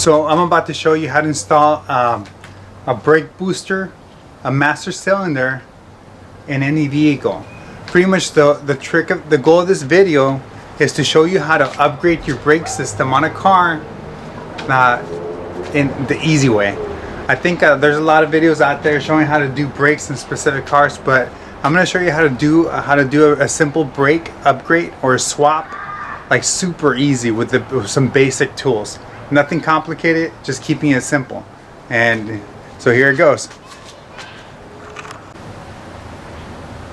So I'm about to show you how to install a brake booster, a master cylinder in any vehicle. Pretty much the goal of this video is to show you how to upgrade your brake system on a car in the easy way. I think there's a lot of videos out there showing how to do brakes in specific cars, but I'm going to show you how to do a simple brake upgrade or a swap, like super easy with some basic tools. Nothing complicated, just keeping it simple. And so here it goes.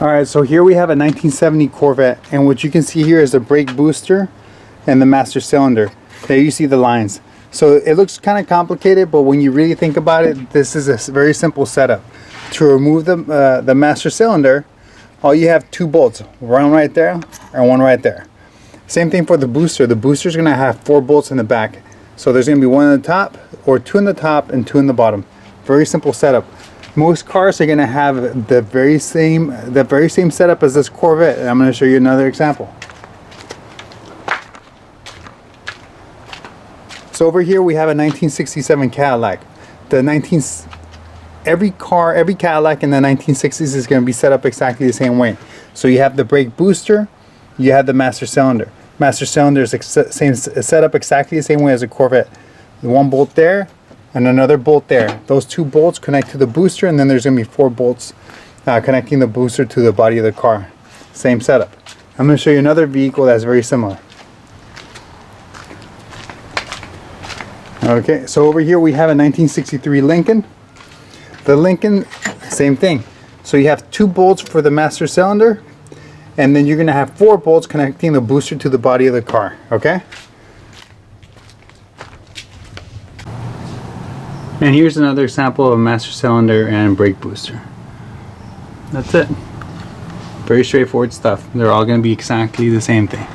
Alright, so here we have a 1970 Corvette, and what you can see here is the brake booster and the master cylinder. There you see the lines. So it looks kind of complicated, but when you really think about it, this is a very simple setup. To remove the master cylinder, all you have two bolts, one right there and one right there. Same thing for the booster. The booster is going to have 4 bolts in the back. So there's going to be one on the top, or 2 in the top and 2 in the bottom. Very simple setup. Most cars are going to have the very same setup as this Corvette, and I'm going to show you another example. So over here we have a 1967 Cadillac. Every Cadillac in the 1960s is going to be set up exactly the same way. So you have the brake booster, you have the master cylinder. Master cylinder is set up exactly the same way as a Corvette. One bolt there and another bolt there. Those 2 bolts connect to the booster, and then there's going to be 4 bolts connecting the booster to the body of the car. Same setup. I'm going to show you another vehicle that's very similar. Okay, so over here we have a 1963 Lincoln. The Lincoln, same thing. So you have 2 bolts for the master cylinder, and then you're going to have 4 bolts connecting the booster to the body of the car. Okay? And here's another example of a master cylinder and brake booster. That's it. Very straightforward stuff. They're all going to be exactly the same thing.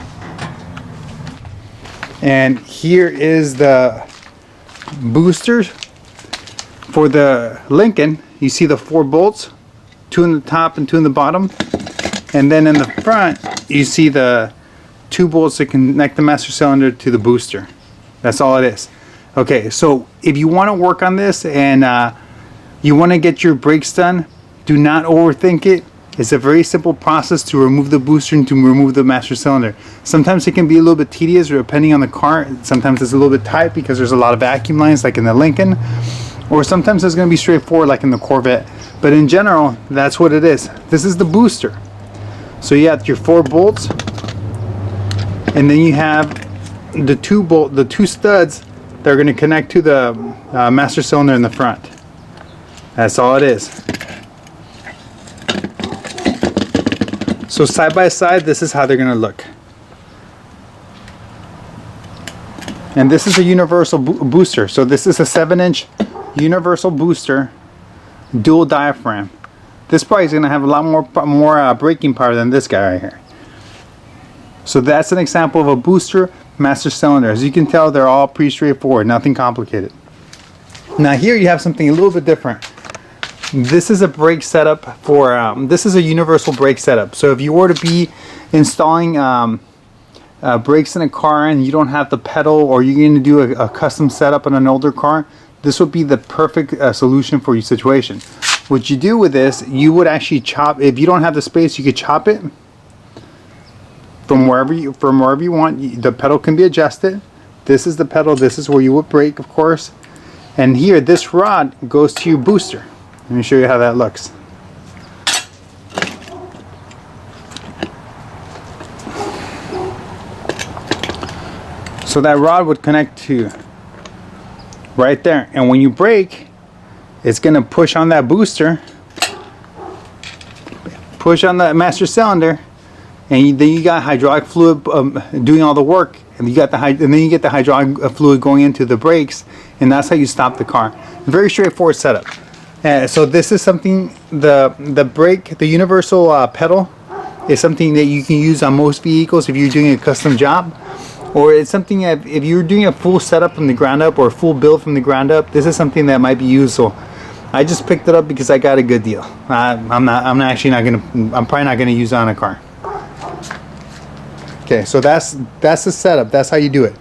And here is the booster for the Lincoln. You see the 4 bolts, 2 in the top and 2 in the bottom. And then in the front, you see the 2 bolts that connect the master cylinder to the booster. That's all it is. Okay, so if you want to work on this and you want to get your brakes done, do not overthink it. It's a very simple process to remove the booster and to remove the master cylinder. Sometimes it can be a little bit tedious depending on the car. Sometimes it's a little bit tight because there's a lot of vacuum lines like in the Lincoln. Or sometimes it's going to be straightforward like in the Corvette. But in general, that's what it is. This is the booster. So you have your 4 bolts, and then you have the 2 studs that are going to connect to the master cylinder in the front. That's all it is. So side by side, this is how they're going to look. And this is a universal booster. So this is a 7-inch universal booster, dual diaphragm. This probably is going to have a lot more braking power than this guy right here. So that's an example of a booster master cylinder. As you can tell, they're all pretty straightforward, nothing complicated. Now here you have something a little bit different. This is a brake setup for, this is a universal brake setup. So if you were to be installing brakes in a car and you don't have the pedal, or you're going to do a custom setup on an older car, this would be the perfect solution for your situation. What you do with this, you would actually chop. If you don't have the space, you could chop it from wherever you want. The pedal can be adjusted. This is the pedal. This is where you would brake, of course. And here, this rod goes to your booster. Let me show you how that looks. So that rod would connect to right there, and when you brake, it's going to push on that booster, push on the master cylinder, and then you got hydraulic fluid doing all the work, and you got then you get the hydraulic fluid going into the brakes, and that's how you stop the car. Very straightforward setup. So this is something, the brake, the universal pedal, is something that you can use on most vehicles if you're doing a custom job. Or it's something that if you're doing a full setup from the ground up, or a full build from the ground up, this is something that might be useful. I just picked it up because I got a good deal. I'm probably not gonna use it on a car. Okay, so that's the setup. That's how you do it.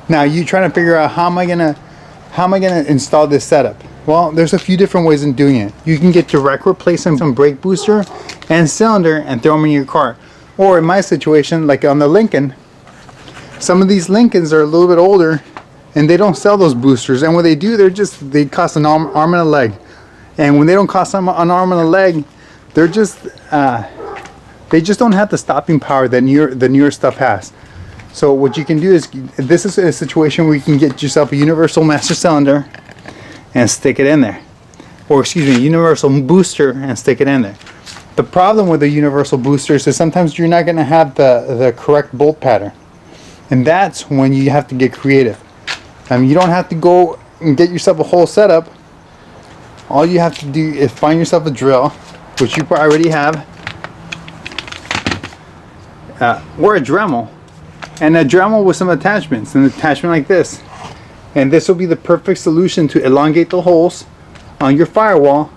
Now you're trying to figure out, how am I gonna How am I going to install this setup? Well, there's a few different ways in doing it. You can get direct replacement from brake booster and cylinder and throw them in your car. Or in my situation, like on the Lincoln, some of these Lincolns are a little bit older and they don't sell those boosters. And when they do, they cost an arm and a leg. And when they don't cost an arm and a leg, they're just they just don't have the stopping power that the newer stuff has. So what you can do is, this is a situation where you can get yourself a universal master cylinder and stick it in there, or excuse me, universal booster and stick it in there. The problem with the universal boosters is sometimes you're not going to have the correct bolt pattern, and that's when you have to get creative. You don't have to go and get yourself a whole setup. All you have to do is find yourself a drill, which you already have, or a Dremel, and a Dremel with some attachments, an attachment like this. And this will be the perfect solution to elongate the holes on your firewall,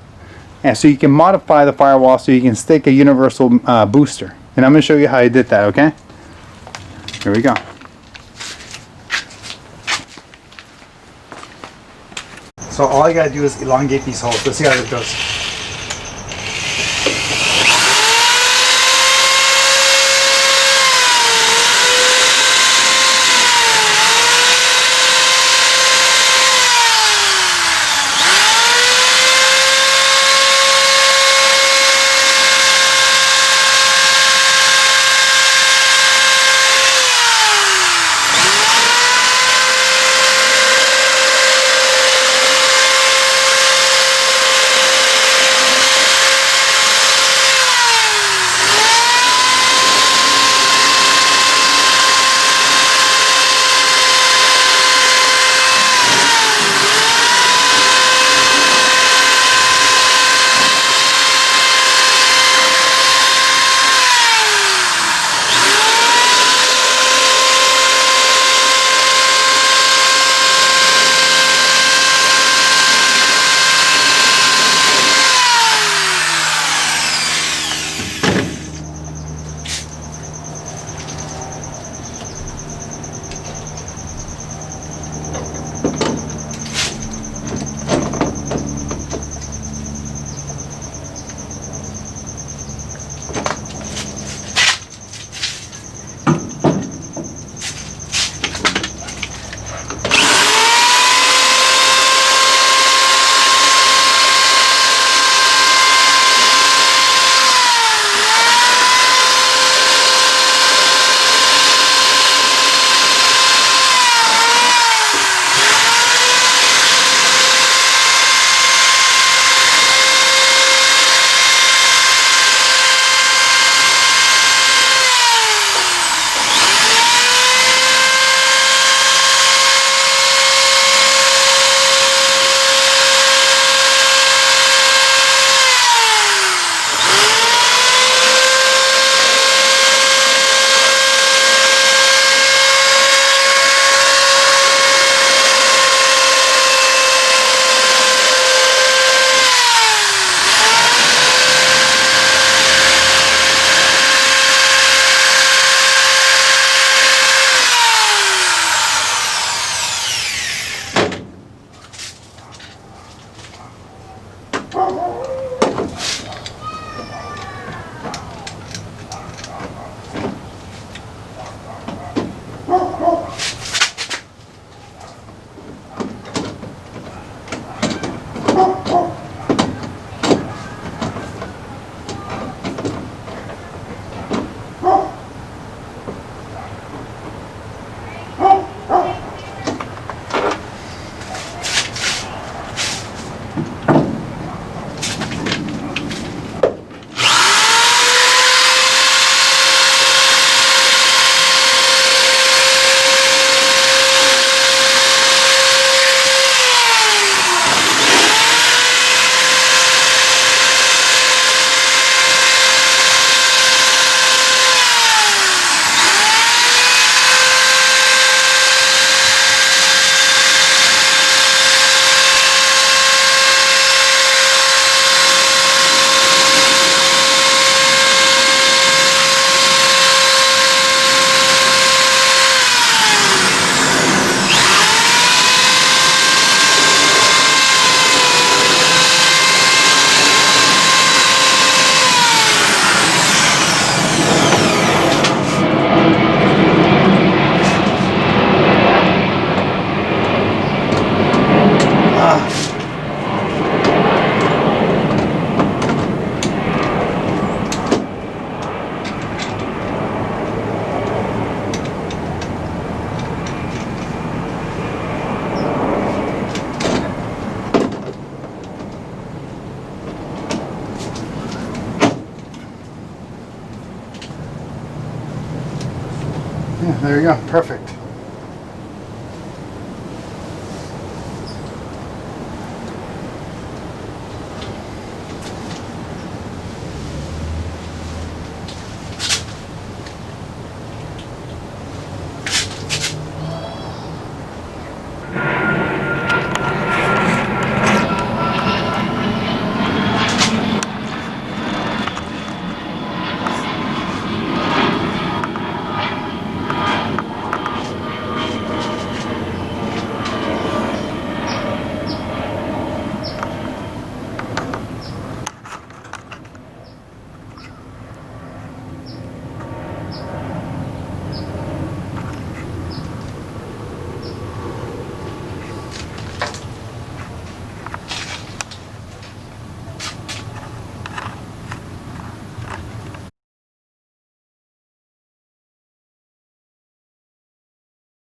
and so you can modify the firewall so you can stick a universal booster. And I'm going to show you how I did that, okay? Here we go. So all I got to do is elongate these holes. Let's see how it goes. There you go. Perfect.